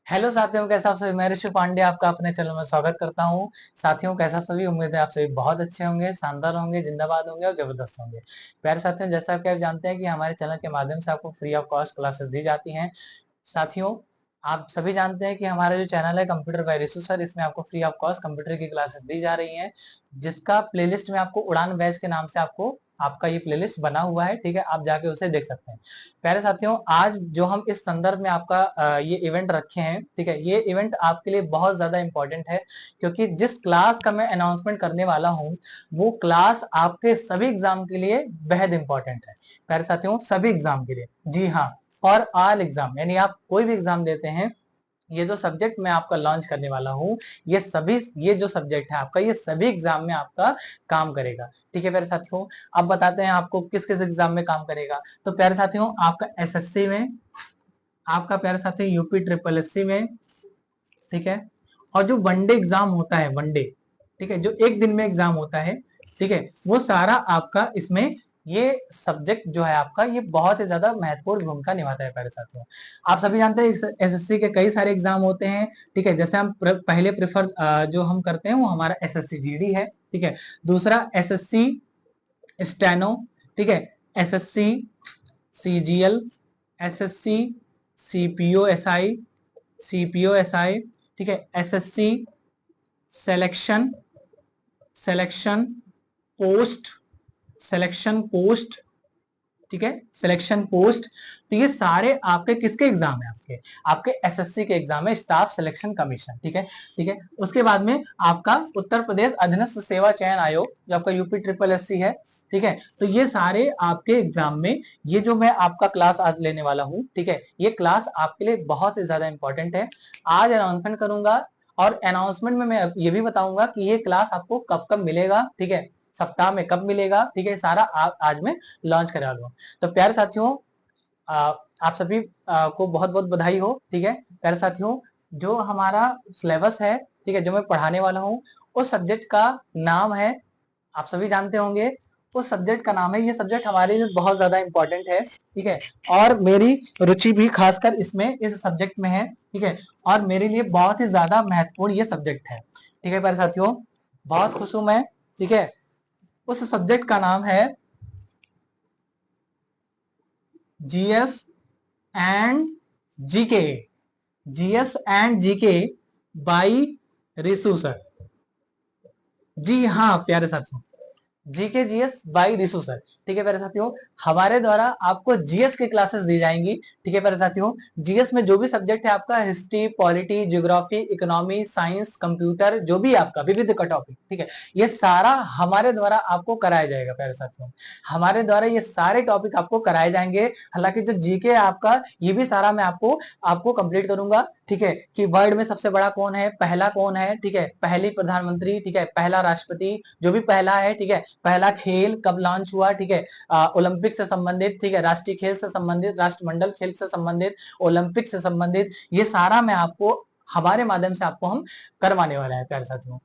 Hello साथियों, कैसा आप सभी। मैं ऋषि पांडे आपका अपने चैनल में स्वागत करता हूं। साथियों, कैसा सभी। उम्मीद है आप सभी बहुत अच्छे होंगे, शानदार होंगे, जिंदाबाद होंगे और जबरदस्त होंगे। प्यारे साथियों, जैसा कि आप जानते हैं कि हमारे चैनल के माध्यम से आपको फ्री ऑफ कॉस्ट क्लासेस दी जाती हैं। साथियों, आप सभी जानते हैं कि हमारा जो चैनल है कंप्यूटर बाय रिसु सर, इसमें आपको फ्री ऑफ कॉस्ट कंप्यूटर की क्लासेस दी जा रही हैं, जिसका प्लेलिस्ट में आपको उड़ान बैच के नाम से आपको आपका ये प्लेलिस्ट बना हुआ है। ठीक है, आप जाके उसे देख सकते हैं। प्यारे साथियों, आज जो हम इस संदर्भ में आपका ये इवेंट रखे हैं, ठीक है, ये इवेंट आपके लिए बहुत ज्यादा इंपॉर्टेंट है, क्योंकि जिस क्लास का मैं अनाउंसमेंट करने वाला हूँ वो क्लास आपके सभी एग्जाम के लिए बेहद इंपॉर्टेंट है। प्यारे साथियों, सभी एग्जाम के लिए, जी हाँ, फॉर ऑल एग्जाम, यानी आप कोई भी एग्जाम देते हैं, ये जो सब्जेक्ट मैं आपका लॉन्च करने वाला हूँ, ये जो सब्जेक्ट है आपका, ये सभी एग्जाम में आपका काम करेगा। ठीक है प्यारे साथियों, अब बताते हैं आपको किस किस एग्जाम में काम करेगा। तो प्यारे साथियों, आपका एसएससी में, आपका प्यारे साथियों यूपी ट्रिपल एससी में, ठीक है, और जो वनडे एग्जाम होता है, वनडे, ठीक है, जो एक दिन में एग्जाम होता है, ठीक है, वो सारा आपका इसमें ये सब्जेक्ट जो है आपका, ये बहुत ही ज्यादा महत्वपूर्ण भूमिका निभाता है प्यारे साथियों। आप सभी जानते हैं एसएससी के कई सारे एग्जाम होते हैं। ठीक है, जैसे हम पहले प्रेफर जो हम करते हैं वो हमारा एसएससी जीडी है। ठीक है, दूसरा एसएससी स्टेनो, ठीक है, SSC CGL, SSC CPO SI, CPO SI, ठीक है, SSC selection, selection post, selection post, ठीक है, सिलेक्शन पोस्ट। तो ये सारे आपके किसके एग्जाम है, आपके आपके एसएससी के एग्जाम है, स्टाफ सिलेक्शन कमीशन। ठीक है, ठीक है, उसके बाद में आपका उत्तर प्रदेश अधीनस्थ सेवा चयन आयोग, जो आपका यूपी ट्रिपल एससी है। ठीक है, तो ये सारे आपके एग्जाम में, ये जो मैं आपका क्लास आज लेने वाला हूं, ठीक है, ये क्लास आपके लिए बहुत ही ज्यादा इंपॉर्टेंट है। आज अनाउंसमेंट करूंगा और अनाउंसमेंट में मैं ये भी बताऊंगा कि ये क्लास आपको कब कब मिलेगा, ठीक है, सप्ताह में कब मिलेगा, ठीक है, सारा आज मैं लॉन्च करा लूँ। तो प्यारे साथियों, आप सभी को बहुत बहुत बधाई हो। ठीक है प्यारे साथियों, जो हमारा सिलेबस है, ठीक है, जो मैं पढ़ाने वाला हूँ, उस सब्जेक्ट का नाम है, आप सभी जानते होंगे, उस सब्जेक्ट का नाम है, ये सब्जेक्ट हमारे लिए बहुत ज्यादा इंपॉर्टेंट है। ठीक है, और मेरी रुचि भी खासकर इसमें, इस सब्जेक्ट में है। ठीक है, और मेरे लिए बहुत ही ज्यादा महत्वपूर्ण ये सब्जेक्ट है। ठीक है प्यारे साथियों, बहुत खुश हूं मैं। ठीक है, उस सब्जेक्ट का नाम है GS and GK, GS and GK by Risu sir. जी हाँ प्यारे साथियों, GK GS by Risu sir. ठीक है प्यारे साथियों, हमारे द्वारा आपको जीएस की क्लासेस दी जाएंगी। ठीक है प्यारे साथियों, जीएस में जो भी सब्जेक्ट है आपका, history, polity, geography, economy, science, computer, जो भी आपका विविध का टॉपिक, ठीक है, ये सारा हमारे द्वारा आपको कराया जाएगा प्यारे साथियों। हमारे द्वारा ये सारे टॉपिक आपको कराए जाएंगे। हालांकि जो जीके है आपका, ये भी सारा मैं आपको आपको कंप्लीट करूंगा। ठीक है, कि वर्ल्ड में सबसे बड़ा कौन है, पहला कौन है, ठीक है, पहली प्रधानमंत्री, ठीक है, पहला राष्ट्रपति, जो भी पहला है, ठीक है, पहला खेल कब लॉन्च हुआ, ठीक है, ओलंपिक से संबंधित, ठीक है, राष्ट्रीय खेल से संबंधित, राष्ट्रमंडल खेल से संबंधित, ओलंपिक से संबंधित, ये सारा मैं आपको हमारे माध्यम से आपको हम करवाने वाले हैं प्यारे साथियों।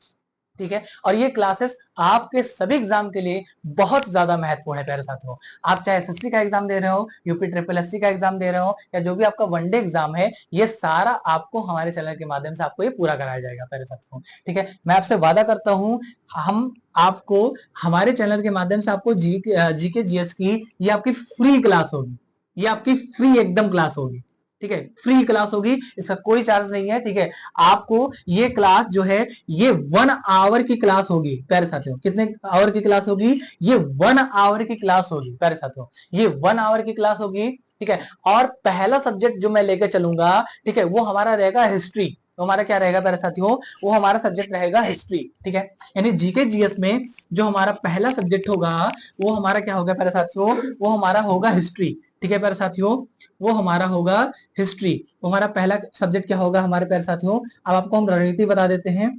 ठीक है, और ये क्लासेस आपके सभी एग्जाम के लिए बहुत ज्यादा महत्वपूर्ण है प्यारे साथियों। आप चाहे एसएससी का एग्जाम दे रहे हो, यूपी ट्रिपल एससी का एग्जाम दे रहे हो, या जो भी आपका वनडे एग्जाम है, ये सारा आपको हमारे चैनल के माध्यम से आपको ये पूरा कराया जाएगा प्यारे साथियों। ठीक है, मैं आपसे वादा करता हूं, हम आपको हमारे चैनल के माध्यम से आपको जीके जीएस की ये आपकी फ्री क्लास होगी, ये आपकी फ्री एकदम क्लास होगी। ठीक है, फ्री क्लास होगी, इसका कोई चार्ज नहीं है। ठीक है, आपको ये क्लास जो है, ये 1 आवर की क्लास होगी प्यारे साथियों। कितने आवर की क्लास होगी? ये 1 आवर की क्लास होगी प्यारे साथियों, ये 1 आवर की क्लास होगी। ठीक है, और पहला सब्जेक्ट जो मैं लेकर चलूंगा, ठीक है, वो हमारा रहेगा हिस्ट्री। तो हमारा क्या रहेगा प्यारे साथियों? वो हमारा सब्जेक्ट रहेगा हिस्ट्री। ठीक है, यानी जीके जीएस में जो हमारा पहला सब्जेक्ट होगा, वो हमारा क्या होगा प्यारे साथियों? वो हमारा होगा हिस्ट्री। ठीक है प्यारे साथियों, वो हमारा होगा हिस्ट्री। तो हमारा पहला सब्जेक्ट क्या होगा हमारे प्यारे साथियों? अब आपको हम रणनीति बता देते हैं।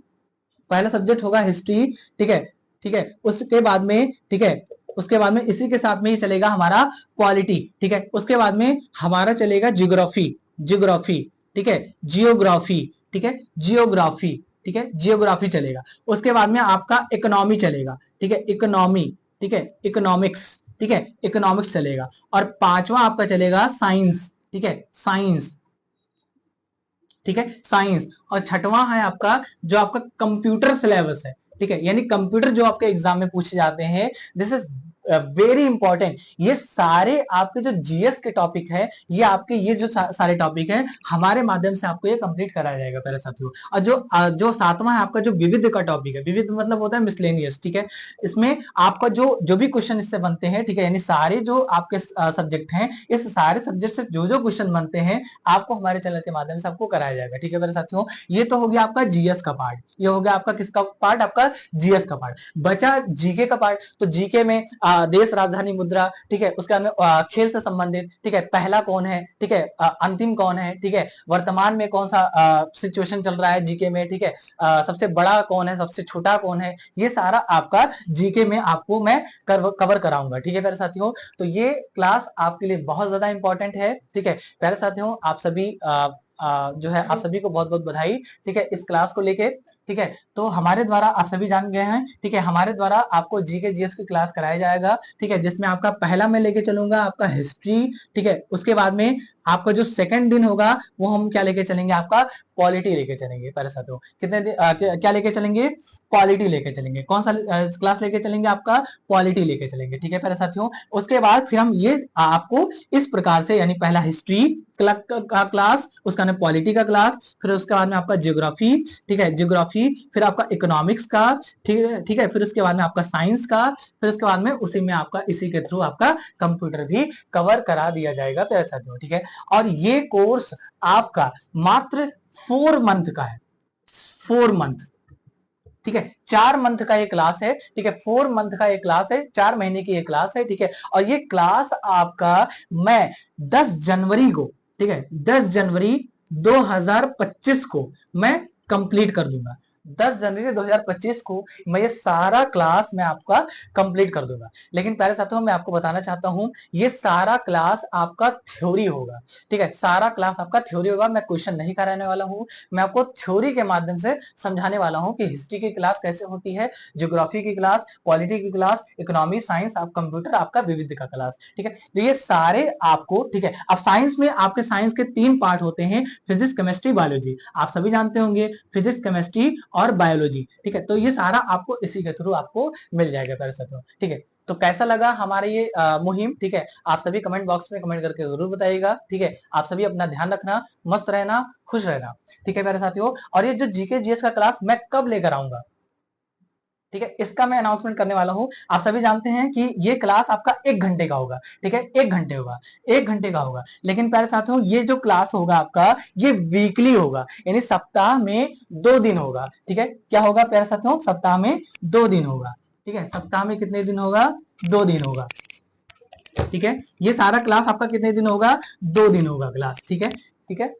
पहला सब्जेक्ट होगा हिस्ट्री। ठीक है, ठीक है, उसके बाद में, ठीक है, उसके बाद में इसी के साथ में ही चलेगा हमारा पॉलिटी। ठीक है, उसके बाद में हमारा चलेगा जियोग्राफी, जियोग्राफी, ठीक है, जियोग्राफी, ठीक है, जियोग्राफी, ठीक है, जियोग्राफी चलेगा। उसके बाद में आपका इकोनॉमी चलेगा। ठीक है, इकोनॉमी, ठीक है, इकोनॉमिक्स, ठीक है, इकोनॉमिक्स चलेगा। और पांचवा आपका चलेगा साइंस। ठीक है, साइंस, ठीक है, साइंस। और छठवां है आपका जो आपका कंप्यूटर सिलेबस है, ठीक है, यानी कंप्यूटर जो आपके एग्जाम में पूछे जाते हैं, दिस इज वेरी इंपॉर्टेंट। ये सारे आपके जो जीएस के टॉपिक है, ये आपके ये जो सारे टॉपिक है हमारे माध्यम से आपको ये कंप्लीट कराया जाएगा प्यारे साथियों। और जो सातवां है आपका जो विविध का टॉपिक है, विविध मतलब होता है मिसलेनियस, ठीक है, इसमें आपका जो जो भी क्वेश्चन इससे बनते हैं, ठीक है, यानी सारे जो आपके सब्जेक्ट हैं, इस सारे सब्जेक्ट से जो जो क्वेश्चन बनते हैं आपको हमारे चैनल के माध्यम से आपको कराया जाएगा, ठीक है मेरे साथियों। ये तो हो गया आपका जीएस का पार्ट, ये हो गया आपका किसका पार्ट, आपका जीएस का पार्ट। बचा जीके का पार्ट, तो जीके में देश, राजधानी, मुद्रा, ठीक है, उसके बाद खेल से संबंधित, ठीक है, पहला कौन है, ठीक है, अंतिम कौन है, ठीक है, वर्तमान में कौन सा सिचुएशन चल रहा है जीके में, ठीक है, सबसे बड़ा कौन है, सबसे छोटा कौन है, ये सारा आपका जीके में आपको मैं कवर कराऊंगा, ठीक है प्यारे साथियों। तो ये क्लास आपके लिए बहुत ज्यादा इंपॉर्टेंट है, ठीक है प्यारे साथियों। आप सभी जो है आप सभी को बहुत बहुत बधाई, ठीक है, इस क्लास को लेके, ठीक है। तो हमारे द्वारा आप सभी जान गए हैं, ठीक है, हमारे द्वारा आपको जीके जीएस की क्लास कराया जाएगा, ठीक है, जिसमें आपका पहला मैं लेके चलूंगा आपका हिस्ट्री, ठीक है, उसके बाद में आपका जो सेकंड दिन होगा वो हम क्या लेके चलेंगे, आपका पॉलिटी लेके चलेंगे प्यारे साथियों। कितने दिन क्या लेके चलेंगे, पॉलिटी लेके चलेंगे। कौन सा क्लास लेके चलेंगे, आपका पॉलिटी लेके चलेंगे, ठीक है प्यारे साथियों। उसके बाद फिर हम ये आपको इस प्रकार से, यानी पहला हिस्ट्री का क्लास, उसका नाम पॉलिटी का क्लास, फिर उसके बाद में आपका ज्योग्राफी, ठीक है, ज्योग्राफी, फिर आपका इकोनॉमिक्स का, ठीक है, फिर उसके बाद में आपका साइंस का, फिर उसके बाद में उसी में आपका इसी के थ्रू आपका कंप्यूटर भी कवर करा दिया जाएगा प्यारे साथियों, ठीक है। और ये कोर्स आपका मात्र 4 मंथ का है, 4 मंथ, ठीक है, 4 मंथ का ये क्लास है, ठीक है, 4 मंथ का ये क्लास है, 4 महीने की ये क्लास है, ठीक है। और ये क्लास आपका मैं 10 जनवरी को, ठीक है, 10 जनवरी 2025 को मैं कंप्लीट कर दूंगा। 10 जनवरी 2025 को मैं ये सारा क्लास मैं आपका कंप्लीट कर दूंगा। लेकिन प्यारे साथियों मैं आपको बताना चाहता हूं, ये सारा क्लास आपका थ्योरी होगा, ठीक है, सारा क्लास आपका थ्योरी होगा। मैं क्वेश्चन नहीं कराने वाला हूं, मैं आपको थ्योरी के माध्यम से समझाने वाला हूं कि हिस्ट्री की क्लास कैसे होती है, ज्योग्राफी की क्लास, पॉलिटी की क्लास, इकोनॉमी, साइंस, आप कंप्यूटर, आपका विविध का क्लास, ठीक है। तो ये सारे आपको, ठीक है। अब साइंस में आपके साइंस के 3 पार्ट होते हैं, फिजिक्स, केमिस्ट्री, बायोलॉजी। आप सभी जानते होंगे फिजिक्स, केमिस्ट्री और बायोलॉजी, ठीक है। तो ये सारा आपको इसी के थ्रू आपको मिल जाएगा प्यारे साथियों, ठीक है। तो कैसा लगा हमारे ये मुहिम, ठीक है, आप सभी कमेंट बॉक्स में कमेंट करके जरूर बताइएगा, ठीक है। आप सभी अपना ध्यान रखना, मस्त रहना, खुश रहना, ठीक है प्यारे साथियों। और ये जो जीके जीएस का क्लास मैं कब लेकर आऊंगा, ठीक है, इसका मैं अनाउंसमेंट करने वाला हूं। आप सभी जानते हैं कि ये क्लास आपका 1 घंटे का होगा, ठीक है, 1 घंटे होगा, 1 घंटे का होगा। लेकिन प्यारे साथियों ये जो क्लास होगा आपका, ये वीकली होगा, यानी सप्ताह में 2 दिन होगा, ठीक है। क्या होगा प्यारे साथियों, सप्ताह में 2 दिन होगा, ठीक है, सप्ताह में कितने दिन होगा, 2 दिन होगा, ठीक है। ये सारा क्लास आपका कितने दिन होगा, 2 दिन होगा क्लास, ठीक है, ठीक है,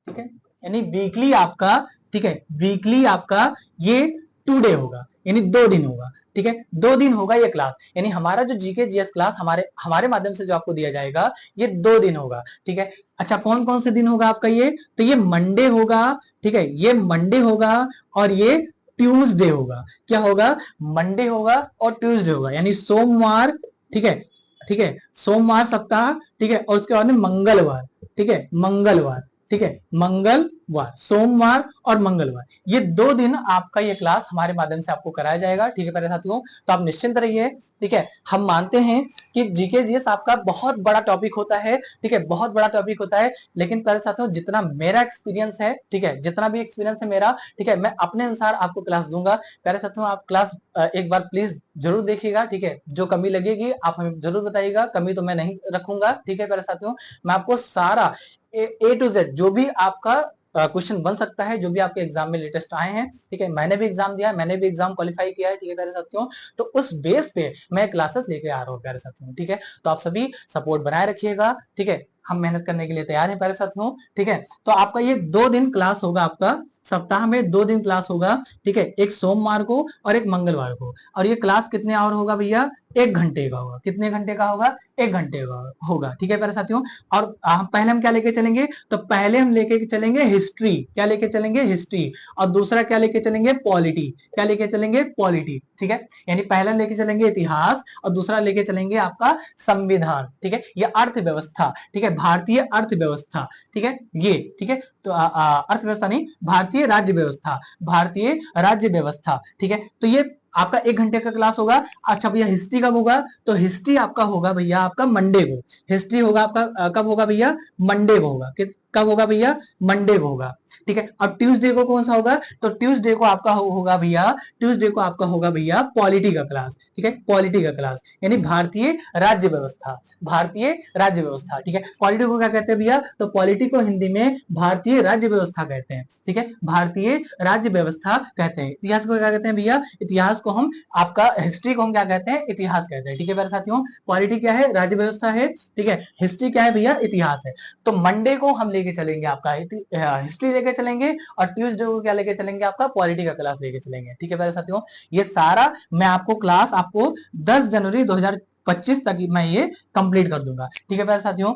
ठीक है, यानी वीकली आपका, ठीक है, वीकली आपका ये 2 डे होगा, यानी 2 दिन होगा, ठीक है, 2 दिन होगा ये क्लास। यानी हमारा जो जीके जीएस क्लास हमारे हमारे माध्यम से जो आपको दिया जाएगा, ये 2 दिन होगा, ठीक है। अच्छा कौन कौन से दिन होगा आपका ये, तो ये मंडे होगा, ठीक है, ये मंडे होगा और ये ट्यूसडे होगा। क्या होगा, मंडे होगा और ट्यूसडे होगा, यानी सोमवार, ठीक है, ठीक है, सोमवार सप्ताह, ठीक है, और उसके बाद में मंगलवार, ठीक है, मंगलवार, ठीक है, मंगलवार, सोमवार और मंगलवार, ये 2 दिन आपका ये क्लास हमारे माध्यम से आपको कराया जाएगा, ठीक है प्यारे साथियों। तो आप निश्चिंत रहिए, ठीक है। हम मानते हैं कि जीके जीएस आपका बहुत बड़ा टॉपिक होता है, ठीक है, बहुत बड़ा टॉपिक होता है। लेकिन प्यारे साथियों जितना मेरा एक्सपीरियंस है, ठीक है, जितना भी एक्सपीरियंस है मेरा, ठीक है, मैं अपने अनुसार आपको क्लास दूंगा। प्यारे साथियों आप क्लास एक बार प्लीज जरूर देखिएगा, ठीक है, जो कमी लगेगी आप हमें जरूर बताइएगा, कमी तो मैं नहीं रखूंगा, ठीक है प्यारे साथियों। मैं आपको सारा ए टू जेड जो भी आपका क्वेश्चन बन सकता है, जो भी आपके एग्जाम में लेटेस्ट आए हैं, ठीक है, मैंने भी एग्जाम दिया है, मैंने भी एग्जाम क्वालिफाई किया है, ठीक है प्यारे साथियों। तो उस बेस पे मैं क्लासेस लेके आ रहा हूँ प्यारे साथियों, ठीक है। तो आप सभी सपोर्ट बनाए रखिएगा, ठीक है, हम मेहनत करने के लिए तैयार हैं प्यारे साथियों, ठीक है। तो आपका ये 2 दिन क्लास होगा, आपका सप्ताह में 2 दिन क्लास होगा, ठीक है, एक सोमवार को और एक मंगलवार को। और ये क्लास कितने आवर होगा भैया, 1 घंटे का होगा। कितने घंटे का होगा? 1 घंटे का होगा। ठीक है प्यारे साथियों। और पहले हम क्या लेके चलेंगे? तो पहले हम लेके चलेंगे हिस्ट्री। क्या लेके चलेंगे? हिस्ट्री। और दूसरा क्या लेके चलेंगे? पॉलिटी। क्या लेके चलेंगे? पॉलिटी। ठीक है, यानी पहला लेके चलेंगे इतिहास और दूसरा लेके चलेंगे आपका संविधान। ठीक है, ये अर्थव्यवस्था। ठीक है, भारतीय अर्थव्यवस्था। ठीक है, ये ठीक है। तो अर्थव्यवस्था नहीं, भारतीय राज्य व्यवस्था। भारतीय राज्य व्यवस्था। ठीक है, तो ये आपका 1 घंटे का क्लास होगा। अच्छा भैया हिस्ट्री कब होगा? तो हिस्ट्री आपका होगा भैया आपका मंडे को। हिस्ट्री होगा आपका कब होगा भैया? मंडे को होगा। कब होगा भैया? मंडे को होगा। ठीक है, अब ट्यूसडे को कौन सा होगा? तो ट्यूसडे को आपका होगा भैया, ट्यूसडे को आपका होगा भैया पॉलिटी का क्लास। ठीक है, पॉलिटी का क्लास यानी भारतीय राज्य व्यवस्था। भारतीय राज्य व्यवस्था। ठीक है, पॉलिटी को क्या कहते हैं भैया? तो पॉलिटी को हिंदी में भारतीय राज्य व्यवस्था कहते हैं। ठीक है, भारतीय राज्य व्यवस्था कहते हैं। इतिहास को क्या कहते हैं भैया? इतिहास को हम आपका हिस्ट्री को हम क्या कहते हैं? इतिहास कहते हैं। ठीक है मेरे साथियों, पॉलिटी क्या है? राज्य व्यवस्था है। ठीक है, हिस्ट्री क्या है भैया? इतिहास है। तो मंडे को हम लेके चलेंगे आपका हिस्ट्री लेके चलेंगे और ट्यूसडे को क्या लेके चलेंगे? आपका पॉलिटी का क्लास लेके चलेंगे। ठीक है मेरे साथियों, ये सारा मैं आपको क्लास आपको 10 जनवरी 2025 तक मैं ये कंप्लीट कर दूंगा। ठीक है मेरे साथियों,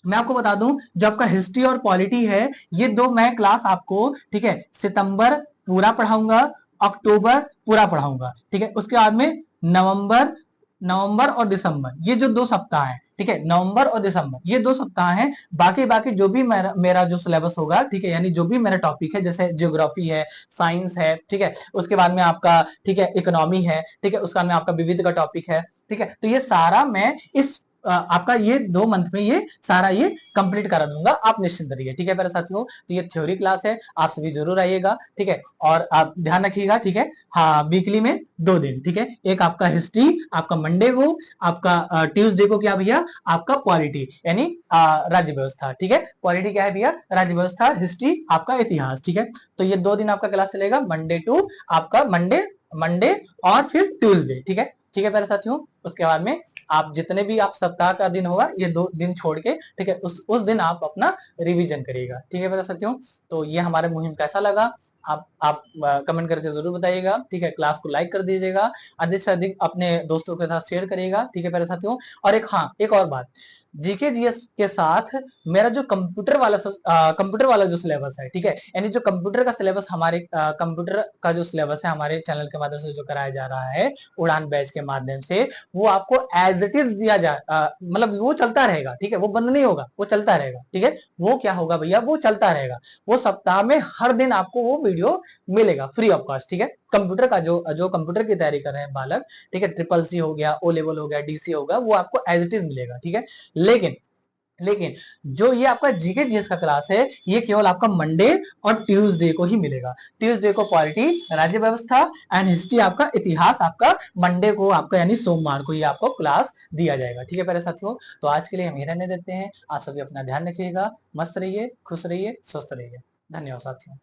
मैं आपको बता दूं जो आपका हिस्ट्री और पॉलिटी है, ये दो मैं क्लास आपको ठीक है सितंबर पूरा पढ़ाऊंगा, अक्टूबर पूरा पढ़ाऊंगा। ठीक है, उसके बाद में नवंबर नवंबर और दिसंबर, ये जो 2 सप्ताह है। ठीक है, नवंबर और दिसंबर ये 2 सप्ताह हैं। बाकी बाकी जो भी मेरा जो सिलेबस होगा, ठीक है, यानी जो भी मेरा टॉपिक है, जैसे ज्योग्राफी है, साइंस है, ठीक है, उसके बाद में आपका ठीक है इकोनॉमी है, ठीक है, उसके बाद में आपका विविध का टॉपिक है। ठीक है, तो ये सारा मैं इस आपका ये 2 मंथ में ये सारा ये कंप्लीट करा दूंगा, आप निश्चिंत रहिए। ठीक है मेरे साथियों, तो ये थ्योरी क्लास है, आप सभी जरूर आइएगा। ठीक है, और आप ध्यान रखिएगा। ठीक है, हाँ, वीकली में 2 दिन। ठीक है, एक आपका हिस्ट्री आपका मंडे को, आपका ट्यूसडे को क्या भैया? आपका पॉलिटी यानी राज्य व्यवस्था। ठीक है, पॉलिटी क्या है भैया? राज्य व्यवस्था। हिस्ट्री आपका इतिहास। ठीक है, तो ये 2 दिन आपका क्लास चलेगा, मंडे टू आपका मंडे मंडे और फिर ट्यूसडे। ठीक है, ठीक है मेरे साथियों, उसके बाद में आप जितने भी आप सप्ताह का दिन होगा ये 2 दिन छोड़ के, ठीक है, उस दिन आप अपना रिवीजन करिएगा। ठीक है मेरे साथियों, तो ये हमारे मुहिम कैसा लगा आप कमेंट करके जरूर बताइएगा। ठीक है, क्लास को लाइक कर दीजिएगा, अधिक से अधिक अपने दोस्तों के साथ शेयर करिएगा। ठीक है मेरे साथियों, और एक और बात, जीके जीएस के साथ मेरा जो कंप्यूटर वाला जो सिलेबस है, ठीक है, यानी जो कंप्यूटर का सिलेबस हमारे कंप्यूटर का जो सिलेबस है हमारे चैनल के माध्यम से जो कराया जा रहा है उड़ान बैच के माध्यम से, वो आपको एज इट इज दिया जा मतलब वो चलता रहेगा। ठीक है, वो बंद नहीं होगा, वो चलता रहेगा। ठीक है, वो क्या होगा भैया? वो चलता रहेगा, वो सप्ताह में हर दिन आपको वो वीडियो मिलेगा फ्री ऑफ कॉस्ट। ठीक है, कंप्यूटर का जो कंप्यूटर की तैयारी कर रहे हैं बालक, ठीक है, ट्रिपल सी हो गया, ओ लेवल हो गया, डीसी होगा, वो आपको एज इट इज मिलेगा। ठीक है, लेकिन लेकिन जो ये आपका जीके जीएस का क्लास है, ये केवल आपका मंडे और ट्यूसडे को ही मिलेगा। ट्यूसडे को पॉलिटी राज्य व्यवस्था एंड हिस्ट्री आपका इतिहास आपका मंडे को आपका यानी सोमवार को ये आपको क्लास दिया जाएगा। ठीक है प्यारे साथियों, तो आज के लिए हम ये रहने देते हैं। आप सभी अपना ध्यान रखिएगा, मस्त रहिए, खुश रहिए, स्वस्थ रहिए। धन्यवाद साथियों।